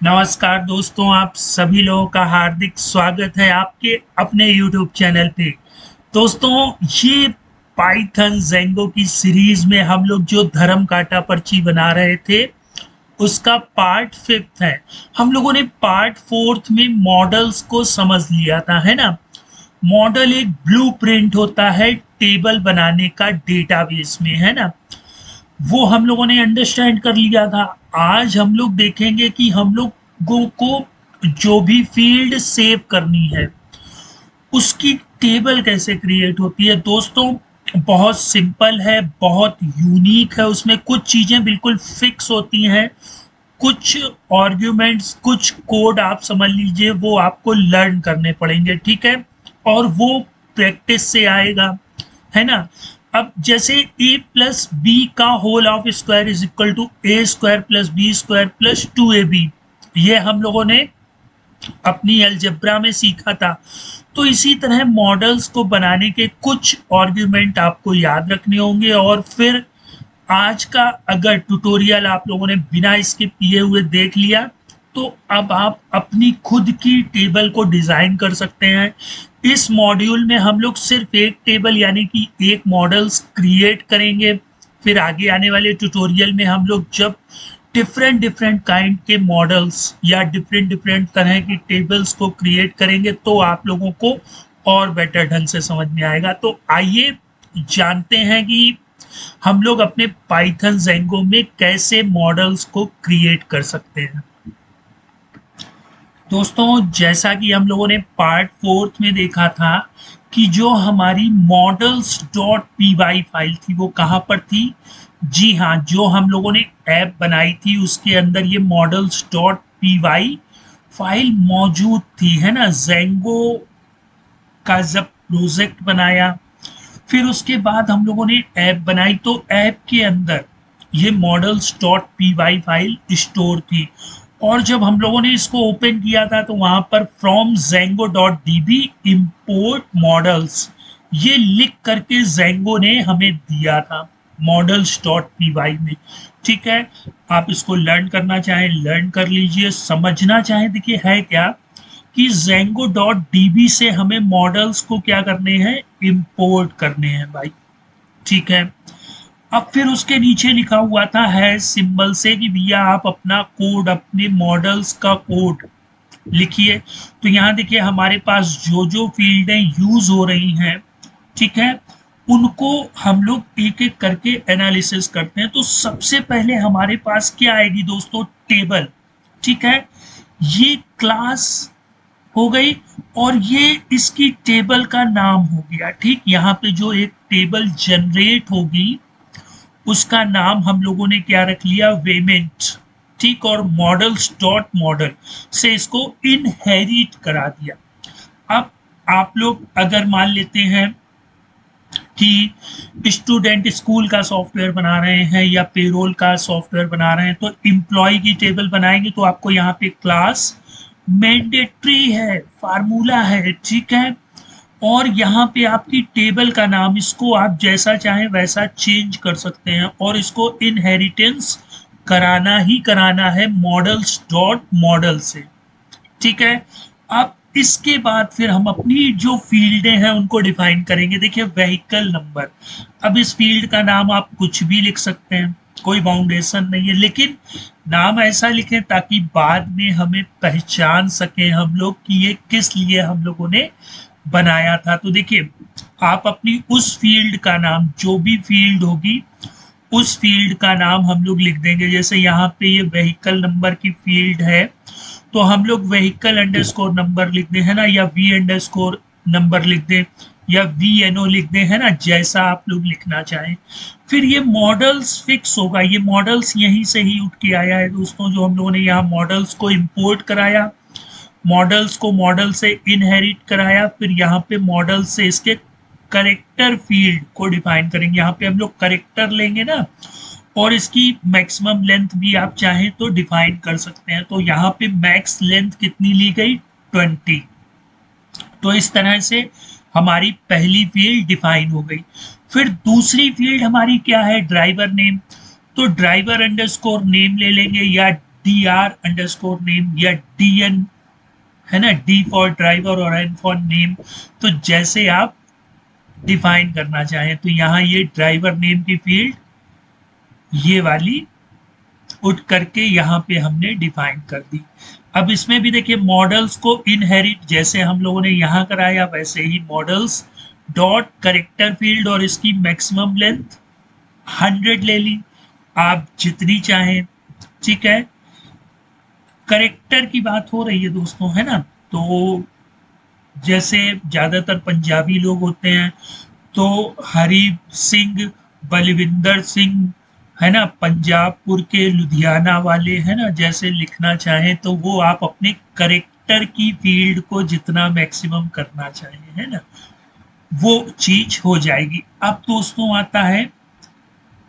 नमस्कार दोस्तों, आप सभी लोगों का हार्दिक स्वागत है आपके अपने YouTube चैनल पे। दोस्तों, ये पाइथन ज़ेंगो की सीरीज में हम लोग जो धर्म कांटा पर्ची बना रहे थे उसका पार्ट 5 है। हम लोगों ने पार्ट 4 में मॉडल्स को समझ लिया था, है ना। मॉडल एक ब्लूप्रिंट होता है टेबल बनाने का डेटाबेस में, है ना। वो हम लोगों ने अंडरस्टैंड कर लिया था। आज हम लोग देखेंगे कि हम लोगों को जो भी फील्ड सेव करनी है उसकी टेबल कैसे क्रिएट होती है। दोस्तों, बहुत सिंपल है, बहुत यूनिक है। उसमें कुछ चीज़ें बिल्कुल फिक्स होती हैं, कुछ आर्ग्यूमेंट्स, कुछ कोड आप समझ लीजिए वो आपको लर्न करने पड़ेंगे, ठीक है। और वो प्रैक्टिस से आएगा, है ना। अब जैसे ए प्लस बी का whole of square is equal to A square plus B square plus 2ab, ये हम लोगों ने अपनी अलजेब्रा में सीखा था। तो इसी तरह मॉडल्स को बनाने के कुछ आर्ग्यूमेंट आपको याद रखने होंगे। और फिर आज का अगर ट्यूटोरियल आप लोगों ने बिना स्किप किए हुए देख लिया तो अब आप अपनी खुद की टेबल को डिजाइन कर सकते हैं। इस मॉड्यूल में हम लोग सिर्फ एक टेबल यानी कि एक मॉडल्स क्रिएट करेंगे। फिर आगे आने वाले ट्यूटोरियल में हम लोग जब डिफरेंट डिफरेंट काइंड के मॉडल्स या डिफरेंट डिफरेंट तरह की टेबल्स को क्रिएट करेंगे तो आप लोगों को और बेटर ढंग से समझ में आएगा। तो आइए जानते हैं कि हम लोग अपने पाइथन ज़ेंगो में कैसे मॉडल्स को क्रिएट कर सकते हैं। दोस्तों, जैसा कि हम लोगों ने पार्ट 4 में देखा था कि जो हमारी models dot P Y file थी वो कहाँ पर थी। जी हाँ, जो हम लोगों ने ऐप बनाई थी उसके अंदर ये models dot P Y file मौजूद थी, है ना। ज़ेंगो का जब प्रोजेक्ट बनाया, फिर उसके बाद हम लोगों ने ऐप बनाई तो ऐप के अंदर ये models dot P Y file store थी। और जब हम लोगों ने इसको ओपन किया था तो वहां पर from Django dot D B import models ये लिख करके ज़ेंगो ने हमें दिया था मॉडल्स डॉट पी वाई में, ठीक है। आप इसको लर्न करना चाहें लर्न कर लीजिए, समझना चाहें देखिए है क्या कि ज़ेंगो डॉट डीबी से हमें मॉडल्स को क्या करने हैं, इंपोर्ट करने हैं भाई, ठीक है। अब फिर उसके नीचे लिखा हुआ था हैश सिंबल से कि भैया आप अपना कोड, अपने मॉडल्स का कोड लिखिए। तो यहाँ देखिए हमारे पास जो जो फील्डें यूज हो रही हैं, ठीक है, उनको हम लोग एक एक करके एनालिसिस करते हैं। तो सबसे पहले हमारे पास क्या आएगी दोस्तों, टेबल, ठीक है। ये क्लास हो गई और ये इसकी टेबल का नाम हो गया, ठीक। यहाँ पे जो एक टेबल जनरेट होगी उसका नाम हम लोगों ने क्या रख लिया, वेमेंट, ठीक। और मॉडल्स डॉट मॉडल से इसको इनहेरिट करा दिया। अब आप लोग अगर मान लेते हैं कि स्टूडेंट स्कूल का सॉफ्टवेयर बना रहे हैं या पेरोल का सॉफ्टवेयर बना रहे हैं तो एम्प्लॉय की टेबल बनाएंगे तो आपको यहाँ पे क्लास मैंडेटरी है, फार्मूला है, ठीक है। और यहाँ पे आपकी टेबल का नाम, इसको आप जैसा चाहें वैसा चेंज कर सकते हैं और इसको इनहेरिटेंस कराना ही कराना है मॉडल्स डॉट मॉडल से, ठीक है। अब इसके बाद फिर हम अपनी जो फील्डें हैं उनको डिफाइन करेंगे। देखिए व्हीकल नंबर, अब इस फील्ड का नाम आप कुछ भी लिख सकते हैं, कोई बाउंडेशन नहीं है, लेकिन नाम ऐसा लिखें ताकि बाद में हमें पहचान सकें हम लोग कि ये किस लिए हम लोगों ने बनाया था। तो देखिए आप अपनी उस फील्ड का नाम, जो भी फील्ड होगी उस फील्ड का नाम हम लोग लिख देंगे। जैसे यहाँ पे ये व्हीकल नंबर की फील्ड है तो हम लोग व्हीकल अंडरस्कोर नंबर लिख दें, है ना, या वी अंडरस्कोर नंबर लिख दें या वी एन ओ लिख दें, है ना, जैसा आप लोग लिखना चाहें। फिर ये मॉडल्स फिक्स होगा, ये मॉडल्स यहीं से ही उठ के आया है दोस्तों। जो हम लोगों ने यहाँ मॉडल्स को इंपोर्ट कराया, मॉडल्स को मॉडल से इनहेरिट कराया, फिर यहाँ पे मॉडल से इसके करेक्टर फील्ड को डिफाइन करेंगे। यहाँ पे हम लोग करेक्टर लेंगे ना, और इसकी मैक्सिमम लेंथ भी आप चाहें तो डिफाइन कर सकते हैं। तो यहाँ पे मैक्स लेंथ कितनी ली गई, 20। तो इस तरह से हमारी पहली फील्ड डिफाइन हो गई। फिर दूसरी फील्ड हमारी क्या है, ड्राइवर नेम। तो ड्राइवर अंडरस्कोर नेम ले लेंगे या dr_name या dn, है ना, d फॉर ड्राइवर और n फॉर नेम। तो जैसे आप डिफाइन करना चाहें, तो यहाँ ये ड्राइवर नेम की फील्ड ये वाली उठ करके यहाँ पे हमने डिफाइन कर दी। अब इसमें भी देखिए मॉडल्स को इनहेरिट जैसे हम लोगों ने यहाँ कराया वैसे ही मॉडल्स डॉट करेक्टर फील्ड और इसकी मैक्सिमम लेंथ 100 ले ली, आप जितनी चाहें। ठीक है, करेक्टर की बात हो रही है दोस्तों, है ना। तो जैसे ज्यादातर पंजाबी लोग होते हैं तो हरी सिंह, बलविंदर सिंह, है ना, पंजाबपुर के लुधियाना वाले, है ना, जैसे लिखना चाहें तो वो आप अपने करेक्टर की फील्ड को जितना मैक्सिमम करना चाहें, है ना, वो चीज हो जाएगी। अब दोस्तों आता है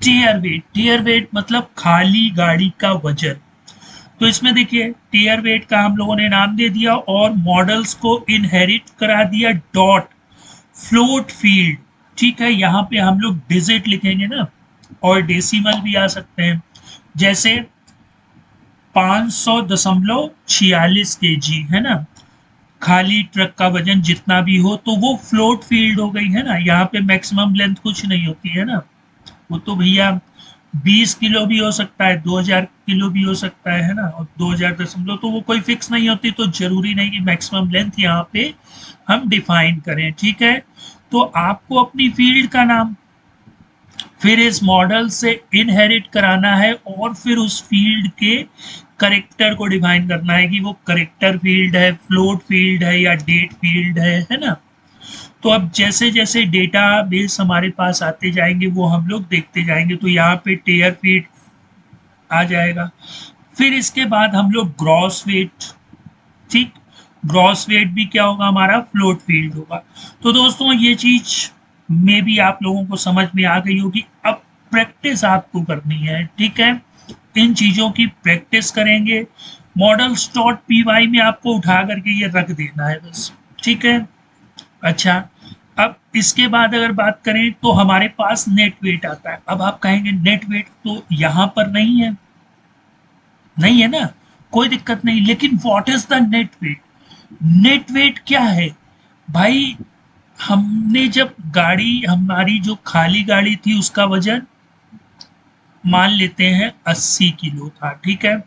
टेयर वेट। टेयर वेट मतलब खाली गाड़ी का वजन। तो इसमें देखिए टेयर वेट का हम लोगों ने नाम दे दिया और मॉडल्स को इनहेरिट करा दिया डॉट फ्लोट फील्ड। ठीक है, यहाँ पे हम लोग डिजिट लिखेंगे ना, और डेसिमल भी आ सकते हैं, जैसे 500.46 kg, है ना, खाली ट्रक का वजन जितना भी हो तो वो फ्लोट फील्ड हो गई, है ना। यहाँ पे मैक्सिमम लेंथ कुछ नहीं होती है ना, वो तो भैया 20 किलो भी हो सकता है, 2000 किलो भी हो सकता है ना, और 2000 दशमलव, तो वो कोई फिक्स नहीं होती, तो जरूरी नहीं कि मैक्सिमम लेंथ यहाँ पे हम डिफाइन करें। ठीक है, तो आपको अपनी फील्ड का नाम फिर इस मॉडल से इनहेरिट कराना है और फिर उस फील्ड के करेक्टर को डिफाइन करना है कि वो करेक्टर फील्ड है, फ्लोट फील्ड है या डेट फील्ड है ना। तो अब जैसे जैसे डेटा बेस हमारे पास आते जाएंगे वो हम लोग देखते जाएंगे। तो यहाँ पे टेयर फीट आ जाएगा, फिर इसके बाद हम लोग ग्रॉस वेट। ठीक, ग्रॉस वेट भी क्या होगा, हमारा फ्लोट फील्ड होगा। तो दोस्तों ये चीज में भी आप लोगों को समझ में आ गई होगी। अब प्रैक्टिस आपको करनी है, ठीक है, इन चीजों की प्रैक्टिस करेंगे। मॉडल्स डॉट पी वाई में आपको उठा करके ये रख देना है बस, ठीक है। अच्छा, अब इसके बाद अगर बात करें तो हमारे पास नेट वेट आता है। अब आप कहेंगे नेट वेट तो यहाँ पर नहीं है, नहीं है ना, कोई दिक्कत नहीं, लेकिन what is the net weight? Net weight क्या है भाई? हमने जब गाड़ी, हमारी जो खाली गाड़ी थी उसका वजन मान लेते हैं 80 किलो था, ठीक है,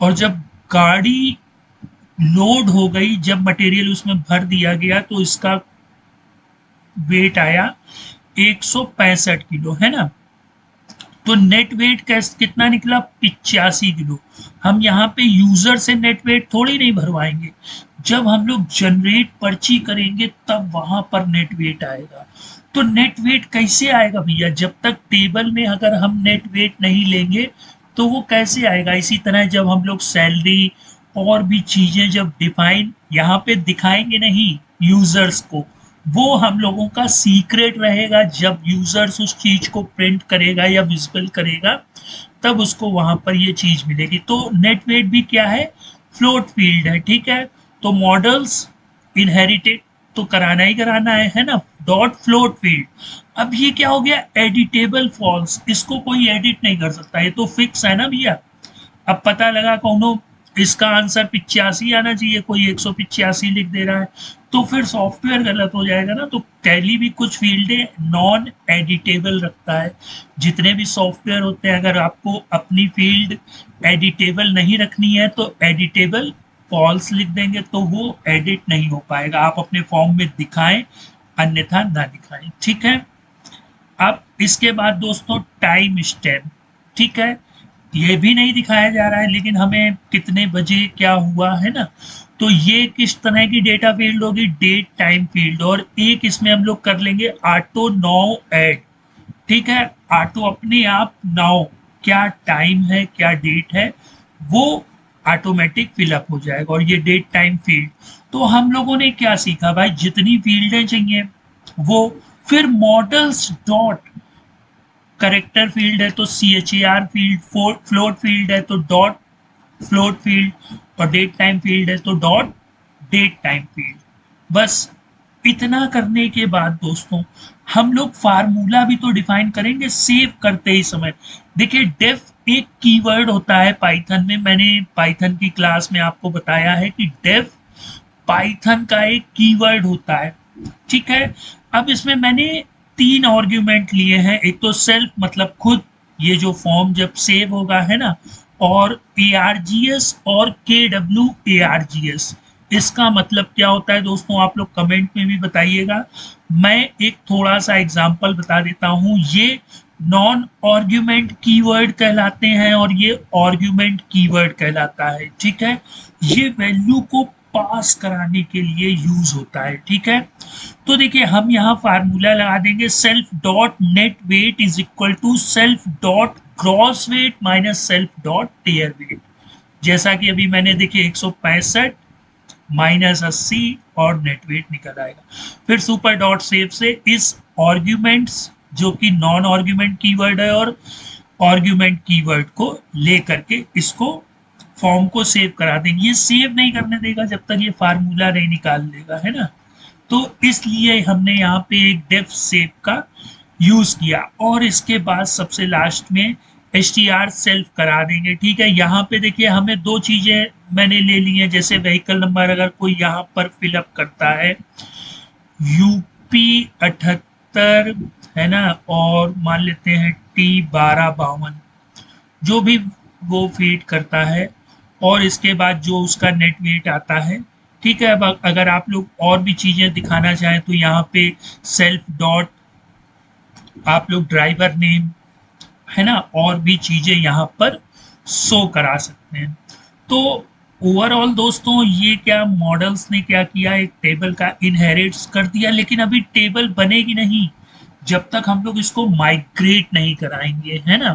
और जब गाड़ी लोड हो गई, जब मटेरियल उसमें भर दिया गया तो इसका वेट आया 165 किलो, है ना। तो नेट वेट कितना निकला? 85 किलो। हम यहाँ पे यूजर से नेट वेट थोड़ी नहीं भरवाएंगे, जब हम लोग जनरेट पर्ची करेंगे तब वहां पर नेट वेट आएगा। तो नेट वेट कैसे आएगा भैया? जब तक टेबल में अगर हम नेट वेट नहीं लेंगे तो वो कैसे आएगा? इसी तरह जब हम लोग सैलरी और भी चीजें जब डिफाइन यहाँ पे दिखाएंगे नहीं यूजर्स को, वो हम लोगों का सीक्रेट रहेगा। जब यूजर्स उस चीज को प्रिंट करेगा या विजिबल करेगा तब उसको वहां पर ये चीज मिलेगी। तो नेट वेट भी क्या है? फ्लोट फील्ड है, ठीक है। तो मॉडल्स इनहेरिटेड तो कराना ही कराना है ना, डॉट फ्लोट फील्ड। अब ये क्या हो गया? एडिटेबल फॉल्स, इसको कोई एडिट नहीं कर सकता, ये तो फिक्स है ना भैया। अब पता लगा कौनो इसका आंसर 85 आना चाहिए, कोई 185 लिख दे रहा है, तो फिर सॉफ्टवेयर गलत हो जाएगा ना। तो टैली भी कुछ फील्डें नॉन एडिटेबल रखता है। जितने भी सॉफ्टवेयर होते हैं, अगर आपको अपनी फील्ड एडिटेबल नहीं रखनी है तो एडिटेबल फॉल्स लिख देंगे, तो वो एडिट नहीं हो पाएगा। आप अपने फॉर्म में दिखाएं, अन्यथा ना दिखाएं, ठीक है। अब इसके बाद दोस्तों टाइम स्टैम्प, ठीक है, ये भी नहीं दिखाया जा रहा है लेकिन हमें कितने बजे क्या हुआ, है ना। तो ये किस तरह की डेटा फील्ड होगी? Date time field. और एक इसमें हम लोग कर लेंगे ऑटो नाउ ऐड, ठीक है। ऑटो अपने आप नाउ क्या टाइम है क्या डेट है वो ऑटोमेटिक फिलअप हो जाएगा, और ये डेट टाइम फील्ड। तो हम लोगों ने क्या सीखा भाई? जितनी फील्डें चाहिए वो, फिर मॉडल्स डॉट करेक्टर फील्ड है तो C H A R field, float field है तो डॉट फ्लोट फील्ड, और डेट टाइम फील्ड है तो डॉट डेट टाइम फील्ड। बस इतना करने के बाद दोस्तों हम लोग फार्मूला भी तो डिफाइन करेंगे सेव करते ही समय। देखिए डेफ एक कीवर्ड होता है पाइथन में, मैंने पाइथन की क्लास में आपको बताया है कि डेफ पाइथन का एक कीवर्ड होता है, ठीक है। अब इसमें मैंने 3 आर्ग्यूमेंट लिए हैं, एक तो सेल्फ मतलब खुद, ये जो फॉर्म जब सेव होगा है ना, और args और kwargs। इसका मतलब क्या होता है दोस्तों, आप लोग कमेंट में भी बताइएगा। मैं एक थोड़ा सा एग्जांपल बता देता हूँ। ये नॉन आर्ग्यूमेंट कीवर्ड कहलाते हैं और ये आर्ग्यूमेंट कीवर्ड कहलाता है, ठीक है। ये वैल्यू को पास कराने के लिए यूज होता है, ठीक है। तो देखिए हम यहाँ फार्मूला लगा देंगे, self dot net weight is equal to self dot gross weight minus self dot tare weight. जैसा कि अभी मैंने देखिए 165 माइनस 80 और नेट वेट निकल आएगा। फिर सुपर डॉट सेव से इस आर्ग्यूमेंट्स जो कि नॉन आर्ग्यूमेंट कीवर्ड है और आर्ग्यूमेंट कीवर्ड को लेकर के इसको फॉर्म को सेव करा देंगे। ये सेव नहीं करने देगा जब तक ये फार्मूला नहीं निकाल लेगा, है ना। तो इसलिए हमने यहाँ पे एक डेफ सेव का यूज किया और इसके बाद सबसे लास्ट में str सेल्फ करा देंगे, ठीक है। यहाँ पे देखिए हमें 2 चीजें मैंने ले ली हैं, जैसे व्हीकल नंबर अगर कोई यहाँ पर फिलअप करता है यूपी 78 है ना, और मान लेते हैं T1252 जो भी वो फीड करता है, और इसके बाद जो उसका नेट वेट आता है, ठीक है। अब अगर आप लोग और भी चीजें दिखाना चाहें तो यहाँ पे सेल्फ डॉट आप लोग ड्राइवर नेम है ना, और भी चीजें यहाँ पर शो करा सकते हैं। तो ओवरऑल दोस्तों ये क्या मॉडल्स ने क्या किया, एक टेबल का इनहेरिट्स कर दिया, लेकिन अभी टेबल बनेगी नहीं जब तक हम लोग इसको माइग्रेट नहीं कराएंगे, है ना।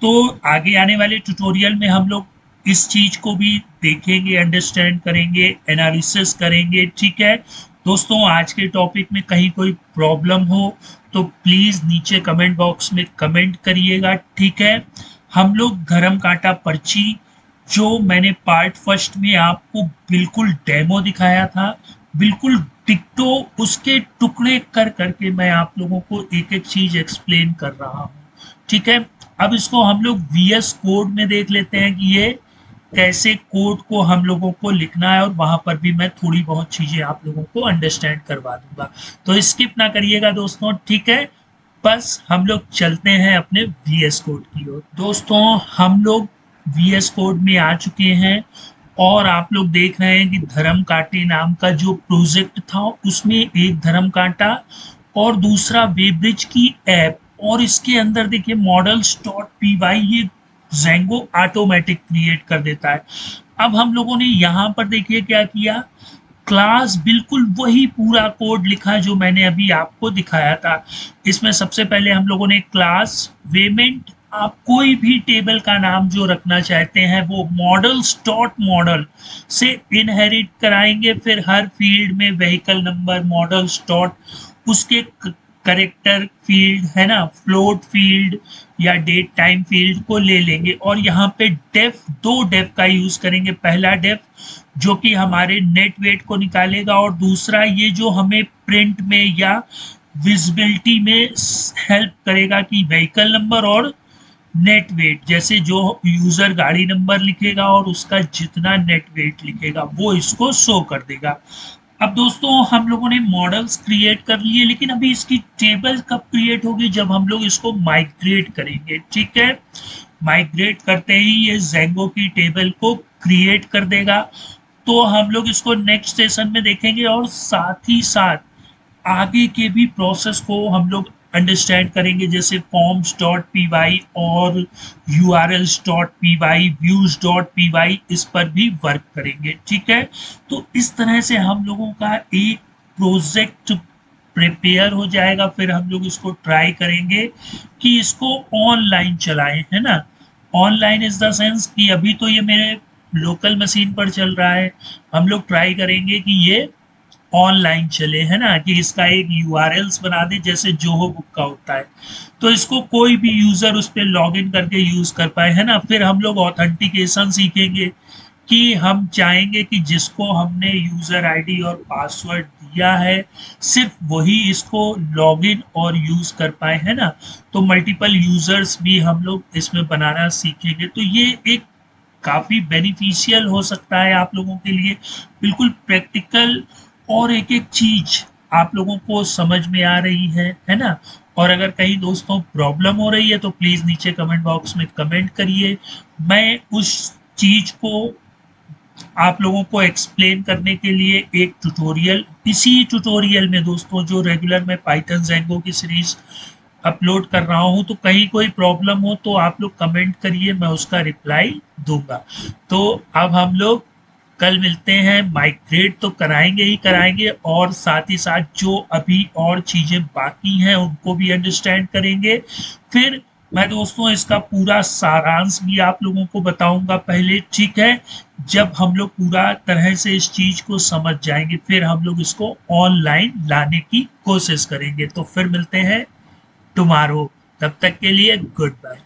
तो आगे आने वाले ट्यूटोरियल में हम लोग इस चीज को भी देखेंगे, अंडरस्टैंड करेंगे, एनालिसिस करेंगे, ठीक है। दोस्तों आज के टॉपिक में कहीं कोई प्रॉब्लम हो तो प्लीज नीचे कमेंट बॉक्स में कमेंट करिएगा, ठीक है। हम लोग धर्म कांटा पर्ची जो मैंने पार्ट फर्स्ट में आपको बिल्कुल डेमो दिखाया था, बिल्कुल टिकटो उसके टुकड़े कर करके मैं आप लोगों को एक एक चीज एक्सप्लेन कर रहा हूँ, ठीक है। अब इसको हम लोग VS कोड में देख लेते हैं कि ये कैसे कोड को हम लोगों को लिखना है, और वहां पर भी मैं थोड़ी बहुत चीजें आप लोगों को अंडरस्टैंड करवा दूंगा, तो स्किप ना करिएगा दोस्तों, ठीक है। बस हम लोग चलते हैं अपने VS कोड की ओर। दोस्तों हम लोग VS कोड में आ चुके हैं और आप लोग देख रहे हैं कि धर्म कांटे नाम का जो प्रोजेक्ट था उसमें एक धर्म कांटा और दूसरा वेब्रिज की ऐप, और इसके अंदर देखिए मॉडल्स डॉट py ये ज़ेंगो ऑटोमेटिक क्रिएट कर देता है। अब हम लोगों ने यहाँ पर देखिए क्या किया, क्लास बिल्कुल वही पूरा कोड लिखा जो मैंने अभी आपको दिखाया था। इसमें सबसे पहले हम लोगों ने क्लास वेमेंट, आप कोई भी टेबल का नाम जो रखना चाहते हैं वो मॉडल्स डॉट मॉडल से इनहेरिट कराएंगे, फिर हर फील्ड में व्हीकल नंबर मॉडल्स डॉट उसके करेक्टर फील्ड है ना, फ्लोट फील्ड या डेट टाइम फील्ड को ले लेंगे, और यहाँ पे डेफ 2 डेफ का यूज करेंगे। पहला डेफ जो कि हमारे नेट वेट को निकालेगा, और दूसरा ये जो हमें प्रिंट में या विजिबिलिटी में हेल्प करेगा कि व्हीकल नंबर और नेट वेट, जैसे जो यूजर गाड़ी नंबर लिखेगा और उसका जितना नेट वेट लिखेगा वो इसको शो कर देगा। अब दोस्तों हम लोगों ने मॉडल्स क्रिएट कर लिए, लेकिन अभी इसकी टेबल कब क्रिएट होगी, जब हम लोग इसको माइग्रेट करेंगे, ठीक है। माइग्रेट करते ही ये ज़ेंगो की टेबल को क्रिएट कर देगा, तो हम लोग इसको नेक्स्ट सेशन में देखेंगे, और साथ ही साथ आगे के भी प्रोसेस को हम लोग अंडरस्टैंड करेंगे, जैसे फॉर्म्स डॉट py और urls dot py, views dot py, इस पर भी वर्क करेंगे, ठीक है। तो इस तरह से हम लोगों का एक प्रोजेक्ट प्रिपेयर हो जाएगा, फिर हम लोग इसको ट्राई करेंगे कि इसको ऑनलाइन चलाएं, है ना। ऑनलाइन इज द सेंस कि अभी तो ये मेरे लोकल मशीन पर चल रहा है, हम लोग ट्राई करेंगे कि ये ऑनलाइन चले, है ना, कि इसका एक URLs बना दे जैसे जोहो बुक का होता है, तो इसको कोई भी यूजर उस पर लॉग इन करके यूज कर पाए, है ना। फिर हम लोग ऑथेंटिकेशन सीखेंगे कि हम चाहेंगे कि जिसको हमने यूज़र आईडी और पासवर्ड दिया है सिर्फ वही इसको लॉगिन और यूज़ कर पाए, है ना। तो मल्टीपल यूज़र्स भी हम लोग इसमें बनाना सीखेंगे, तो ये एक काफ़ी बेनिफिशियल हो सकता है आप लोगों के लिए, बिल्कुल प्रैक्टिकल। और एक एक चीज़ आप लोगों को समझ में आ रही है ना। और अगर कहीं दोस्तों प्रॉब्लम हो रही है तो प्लीज़ नीचे कमेंट बॉक्स में कमेंट करिए। मैं उस चीज़ को आप लोगों को एक्सप्लेन करने के लिए एक ट्यूटोरियल, इसी ट्यूटोरियल में दोस्तों जो रेगुलर मैं पाइथन ज़ेंगो की सीरीज अपलोड कर रहा हूं, तो कहीं कोई प्रॉब्लम हो तो आप लोग कमेंट करिए, मैं उसका रिप्लाई दूंगा। तो अब हम लोग कल मिलते हैं, माइग्रेट तो कराएंगे ही कराएंगे, और साथ ही साथ जो अभी और चीज़ें बाकी हैं उनको भी अंडरस्टैंड करेंगे। फिर मैं दोस्तों इसका पूरा सारांश भी आप लोगों को बताऊंगा पहले, ठीक है। जब हम लोग पूरा तरह से इस चीज़ को समझ जाएंगे फिर हम लोग इसको ऑनलाइन लाने की कोशिश करेंगे। तो फिर मिलते हैं टुमारो, तब तक के लिए गुड बाय।